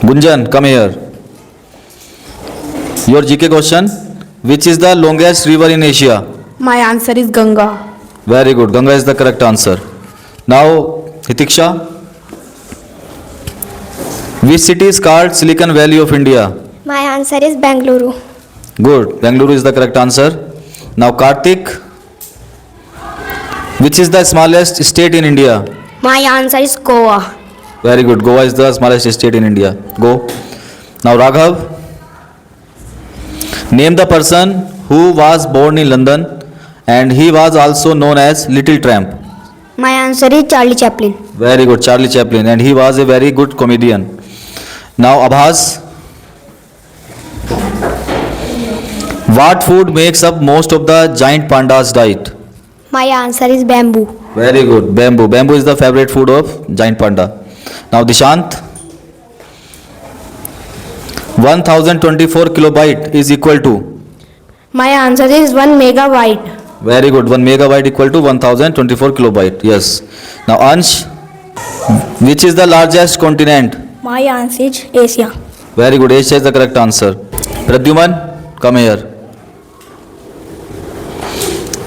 Gunjan, come here. Your GK question. Which is the longest river in Asia? My answer is Ganga. Very good. Ganga is the correct answer. Now, Hitiksha. Which city is called Silicon Valley of India? My answer is Bengaluru. Good. Bengaluru is the correct answer. Now, Karthik. Which is the smallest state in India? My answer is Goa. Very good. Goa is the smallest state in India. Go. Now, Raghav. Name the person who was born in London and he was also known as Little Tramp. My answer is Charlie Chaplin. Very good. Charlie Chaplin. And he was a very good comedian. Now, Abhas. What food makes up most of the giant panda's diet? My answer is bamboo. Very good. Bamboo. Bamboo is the favorite food of giant panda. Now, Dishant. 1024 kilobyte is equal to? My answer is 1 megabyte. Very good. 1 megabyte equal to 1024 kilobyte. Yes. Now, Ansh. Which is the largest continent? My answer is Asia. Very good. Asia is the correct answer. Pradyuman, come here.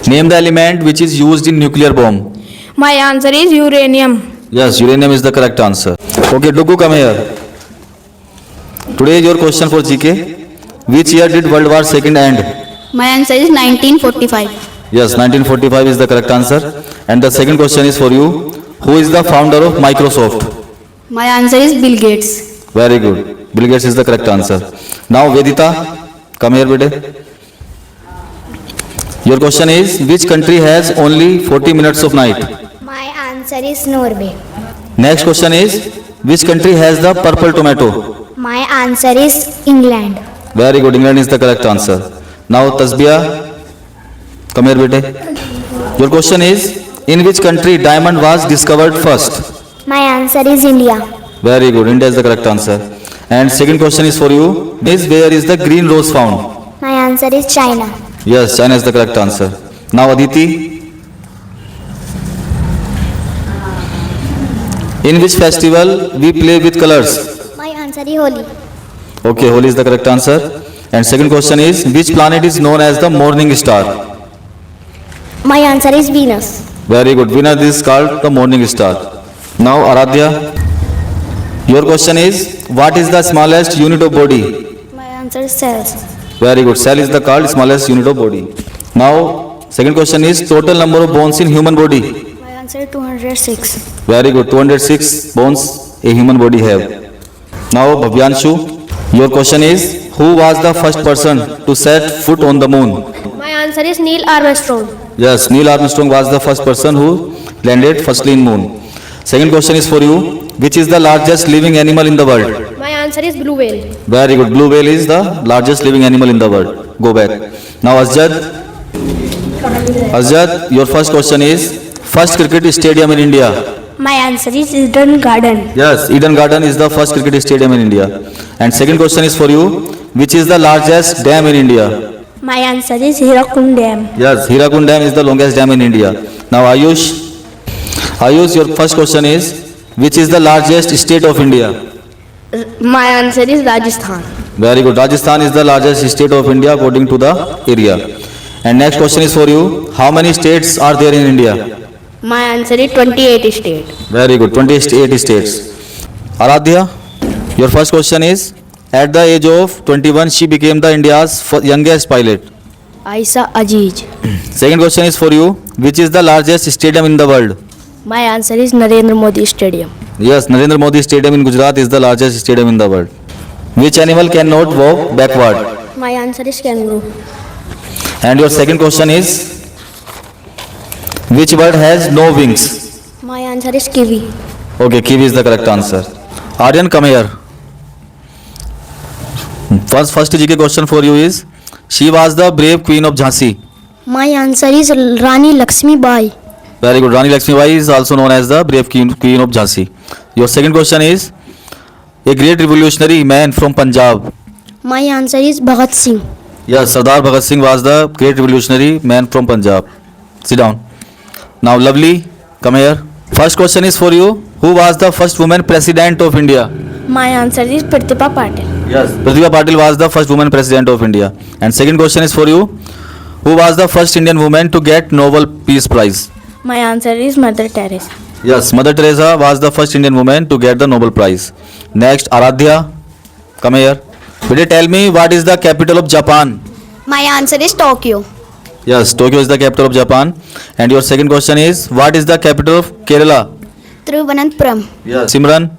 Name the element which is used in nuclear bomb. My answer is uranium. Yes, uranium is the correct answer. Okay, Dugu, come here. Today your question for GK. Which year did World War II end? My answer is 1945. Yes, 1945 is the correct answer. And the second question is for you. Who is the founder of Microsoft? My answer is Bill Gates. Very good. Bill Gates is the correct answer. Now, Vedita, come here, bete. Your question is, which country has only 40 minutes of night? My answer is Norway. Next question is, which country has the purple tomato? My answer is England. Very good. England is the correct answer. Now, Tasbia, come here, bete. Your question is, in which country diamond was discovered first? My answer is India. Very good. India is the correct answer. And second question is for you, is where is the green rose found? My answer is China. Yes, China is the correct answer. Now, Aditi, in which festival we play with colors? My answer is Holi. Okay, Holi is the correct answer. And second question is, which planet is known as the morning star? My answer is Venus. Very good. Venus is called the morning star. Now, Aradhya, your question is, what is the smallest unit of body? My answer is cells. Very good. Cell is the called smallest unit of body. Now, second question is, total number of bones in human body? My answer is 206. Very good. 206 bones a human body have. Now, Bhavyanshu, your question is, who was the first person to set foot on the moon? My answer is Neil Armstrong. Yes, Neil Armstrong was the first person who landed firstly in moon. Second question is for you, which is the largest living animal in the world? My answer is blue whale. Very good. Blue whale is the largest living animal in the world. Go back. Now, Asjad. Asjad, your first question is, first cricket stadium in India? My answer is Eden Garden. Yes, Eden Garden is the first cricket stadium in India. And second question is for you, which is the largest dam in India? My answer is Hirakund Dam. Yes, Hirakund Dam is the longest dam in India. Now, Ayush. Ayush, your first question is, which is the largest state of India? My answer is Rajasthan. Very good. Rajasthan is the largest state of India according to the area. And next question is for you, how many states are there in India? My answer is 28 states. Very good. 28 states. Aradhya, your first question is, at the age of 21, she became the India's youngest pilot. Aisa Aziz. Second question is for you, which is the largest stadium in the world? My answer is Narendra Modi Stadium. Yes, Narendra Modi Stadium in Gujarat is the largest stadium in the world. Which animal cannot walk backward? My answer is kangaroo. And your second question is, which bird has no wings? My answer is kiwi. Okay, kiwi is the correct answer. Aryan, come here. First GK question for you is, she was the brave queen of Jhansi. My answer is Rani Lakshmi Bai. Very good. Rani Lakshmi Bai is also known as the brave queen of Jhansi. Your second question is, a great revolutionary man from Punjab. My answer is Bhagat Singh. Yes, Sardar Bhagat Singh was the great revolutionary man from Punjab. Sit down. Now, Lovely, come here. First question is for you. Who was the first woman president of India? My answer is Pratibha Patil. Yes. Pratibha Patil was the first woman president of India. And second question is for you. Who was the first Indian woman to get Nobel Peace Prize? My answer is Mother Teresa. Yes, Mother Teresa was the first Indian woman to get the Nobel Prize. Next, Aradhya, come here. Will you tell me what is the capital of Japan? My answer is Tokyo. Yes, Tokyo is the capital of Japan. And your second question is, what is the capital of Kerala? Thiruvananthapuram. Yes. Simran,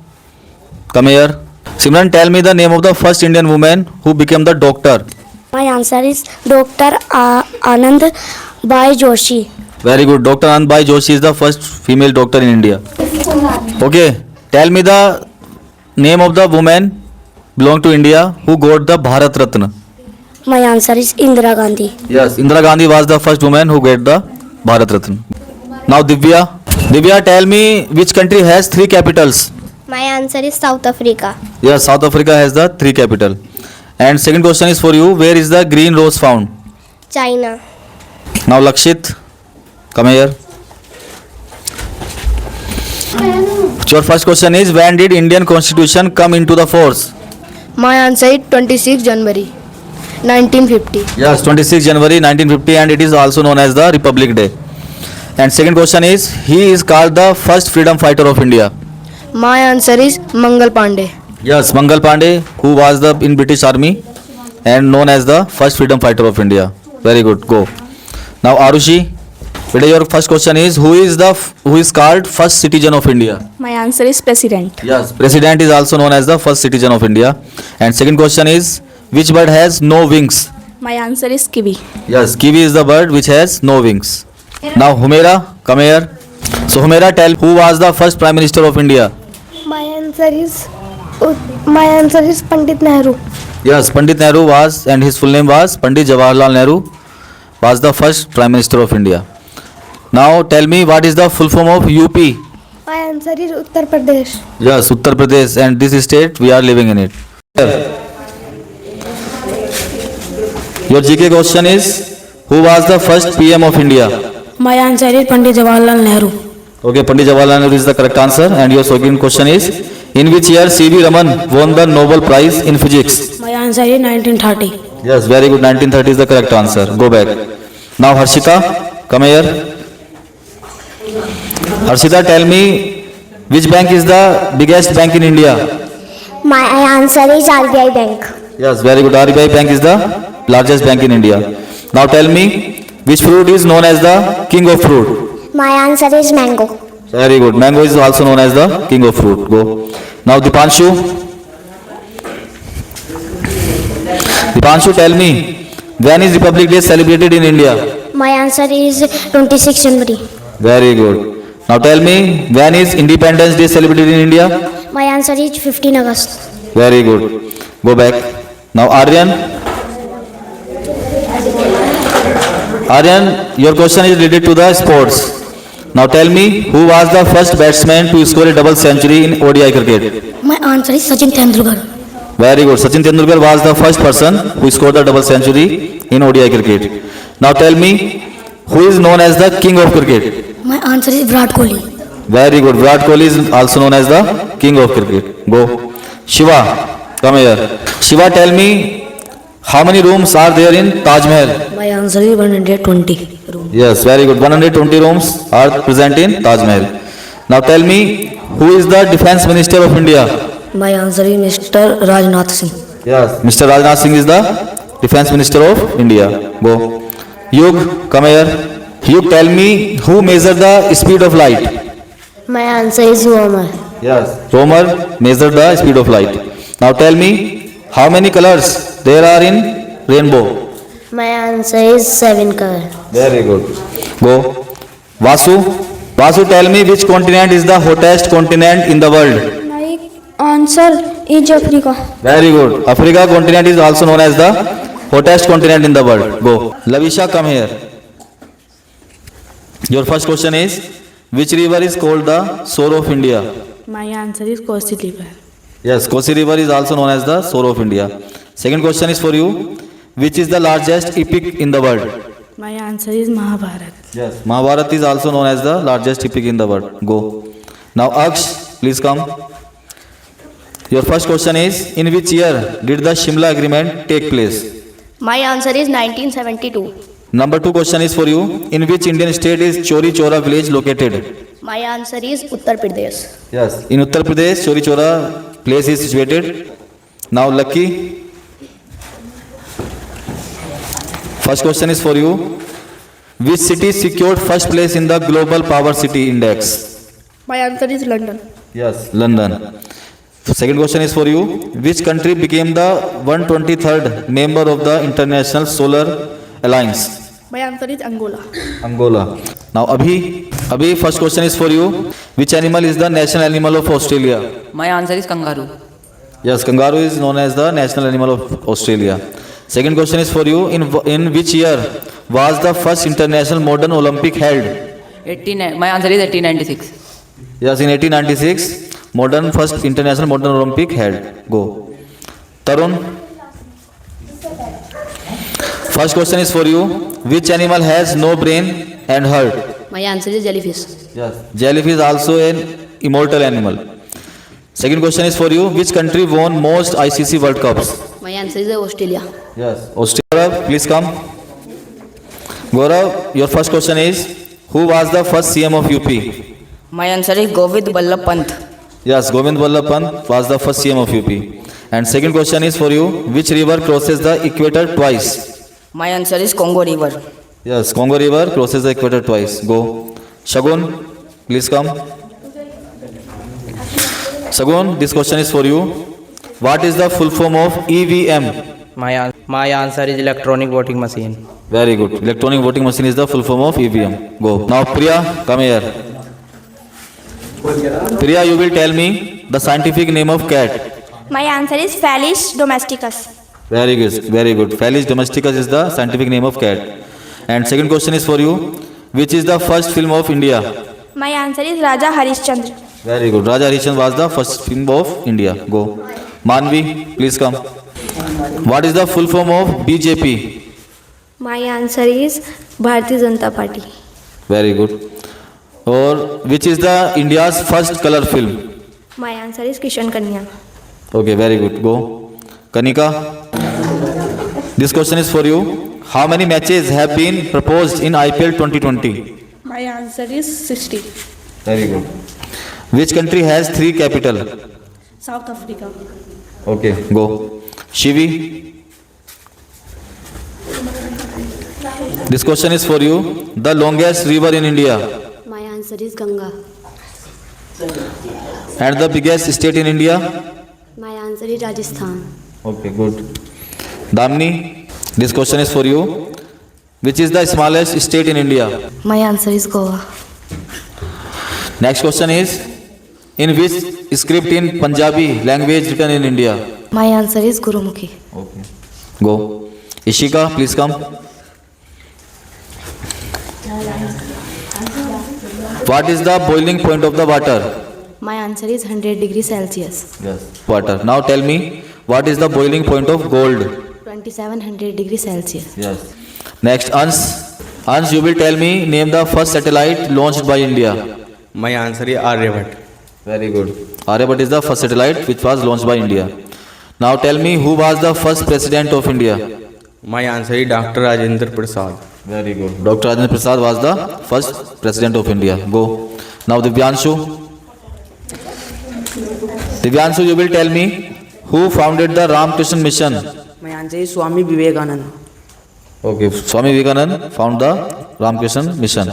come here. Simran, tell me the name of the first Indian woman who became the doctor. My answer is Dr. Anand Bai Joshi. Very good. Dr. Anandbai Joshi is the first female doctor in India. Okay. Tell me the name of the woman belong to India who got the Bharat Ratna. My answer is Indira Gandhi. Yes. Indira Gandhi was the first woman who got the Bharat Ratna. Now Divya. Divya, tell me which country has 3 capitals? My answer is South Africa. Yes. South Africa has the 3 capital. And second question is for you. Where is the green rose found? China. Now Lakshit. Come here. Your first question is, when did Indian Constitution come into the force? My answer is 26 January 1950. Yes, 26 January 1950, and it is also known as the Republic Day. And second question is, he is called the first freedom fighter of India. My answer is Mangal Pandey. Yes, Mangal Pandey, who was in British Army and known as the first freedom fighter of India. Very good, go. Now Arushi, today your first question is, who is called first citizen of India? My answer is President. Yes, President is also known as the first citizen of India. And second question is, which bird has no wings? My answer is Kiwi. Yes, kiwi is the bird which has no wings. Now Humaira, come here. So Humaira, tell who was the first Prime Minister of India? My answer is Pandit Nehru. Yes, Pandit Nehru was, and his full name was Pandit Jawaharlal Nehru, was the first Prime Minister of India. Now tell me what is the full form of UP? My answer is Uttar Pradesh. Yes, Uttar Pradesh, and this state we are living in it. Your GK question is, who was the first PM of India? My answer is Pandit Jawaharlal Nehru. Okay, Pandit Jawaharlal Nehru is the correct answer. And your second question is, in which year C.V. Raman won the Nobel Prize in Physics? My answer is 1930. Yes, very good. 1930 is the correct answer. Go back. Now Harshita, come here. Harshita, tell me which bank is the biggest bank in India? My answer is RBI Bank. Yes, very good. RBI Bank is the largest bank in India. Now tell me which fruit is known as the king of fruit? My answer is mango. Very good. Mango is also known as the king of fruit. Go. Now Dipanshu. Dipanshu, tell me, when is Republic Day celebrated in India? My answer is 26 January. Very good. Now tell me, when is Independence Day celebrated in India? My answer is 15 August. Very good. Go back. Now Aryan. Aryan, your question is related to the sports. Now tell me, who was the first batsman to score a double century in ODI cricket? My answer is Sachin Tendulkar. Very good. Sachin Tendulkar was the first person who scored the double century in ODI cricket. Now tell me, who is known as the king of cricket? My answer is Virat Kohli. Very good. Virat Kohli is also known as the king of cricket. Go. Shiva, come here. Shiva, tell me, how many rooms are there in Taj Mahal? My answer is 120 room. Yes, very good. 120 rooms are present in Taj Mahal. Now tell me, who is the defense minister of India? My answer is Mr. Rajnath Singh. Yes, Mr. Rajnath Singh is the defense minister of India. Go. Yug, come here. Yug, tell me, who measured the speed of light? My answer is Homer. Yes, Homer measured the speed of light. Now tell me, how many colors there are in rainbow? My answer is 7 color. Very good. Go. Vasu. Vasu, tell me which continent is the hottest continent in the world? My answer is Africa. Very good. Africa continent is also known as the hottest continent in the world. Go. Lavisha, come here. Your first question is, which river is called the Soar of India? My answer is Kosi River. Yes, Kosi river is also known as the Soar of India. Second question is for you, which is the largest epic in the world? My answer is Mahabharata. Yes, Mahabharata is also known as the largest epic in the world. Go. Now Aksh, please come. Your first question is, in which year did the Shimla Agreement take place? My answer is 1972. Number 2 question is for you. In which Indian state is Chori Chora village located? My answer is Uttar Pradesh. Yes. In Uttar Pradesh, Chori Chora place is situated. Now Lucky. First question is for you. Which city secured first place in the Global Power City Index? My answer is London. Yes. London. Second question is for you. Which country became the 123rd member of the International Solar Alliance? My answer is Angola. Angola. Now Abhi, first question is for you. Which animal is the national animal of Australia? My answer is kangaroo. Yes, kangaroo is known as the national animal of Australia. Second question is for you. In which year was the first International Modern Olympic held? My answer is 1896. Yes, in 1896, first International Modern Olympic held. Go. Tarun. First question is for you. Which animal has no brain and heart? My answer is jellyfish. Yes. Jellyfish is also an immortal animal. Second question is for you. Which country won most ICC World Cups? My answer is Australia. Yes. Australia, please come. Gaurav, your first question is, who was the first CM of UP? My answer is Govind Ballabh Pant. Yes, Govind Ballabh Pant was the first CM of UP. And second question is for you, which river crosses the equator twice? My answer is Congo River. Yes, Congo River crosses the equator twice. Go. Shagun, please come. Shagun, this question is for you. What is the full form of EVM? My answer is electronic voting machine. Very good. Electronic voting machine is the full form of EVM. Go. Now Priya, come here. Priya, you will tell me the scientific name of cat. My answer is Felis domesticus. Very good. Very good. Felis domesticus is the scientific name of cat. And second question is for you. Which is the first film of India? My answer is Raja Harishchandra. Very good. Raja Harishchandra was the first film of India. Go. Manvi, please come. What is the full form of BJP? My answer is Bharatiya Janata Party. Very good. Or which is the India's first color film? My answer is Kishan Kanya. Okay, very good. Go. Kanika. This question is for you. How many matches have been proposed in IPL 2020? My answer is 60. Very good. Which country has 3 capital? South Africa. Okay, go. Shivi. This question is for you. The longest river in India My answer is Ganga. and the biggest state in India? My answer is Rajasthan. Okay, good. Damni, this question is for you. Which is the smallest state in India? My answer is Goa. Next question is, in which script in Punjabi language written in India? My answer is Gurumukhi. Okay. Go. Ishika, please come. What is the boiling point of the water? My answer is 100 degrees Celsius. Yes. Water. Now tell me, what is the boiling point of gold? 2700 degrees Celsius. Yes. Next, Ans. Ans, you will tell me, name the first satellite launched by India. My answer is Aryabhat. Very good. Aryabhat is the first satellite which was launched by India. Now tell me, who was the first president of India? My answer is Dr. Rajendra Prasad. Very good. Dr. Rajendra Prasad was the first president of India. Go. Now Divyanshu. Divyanshu, you will tell me, who founded the Ramakrishna Mission? My answer is Swami Vivekananda. Okay. Swami Vivekananda founded the Ramakrishna Mission.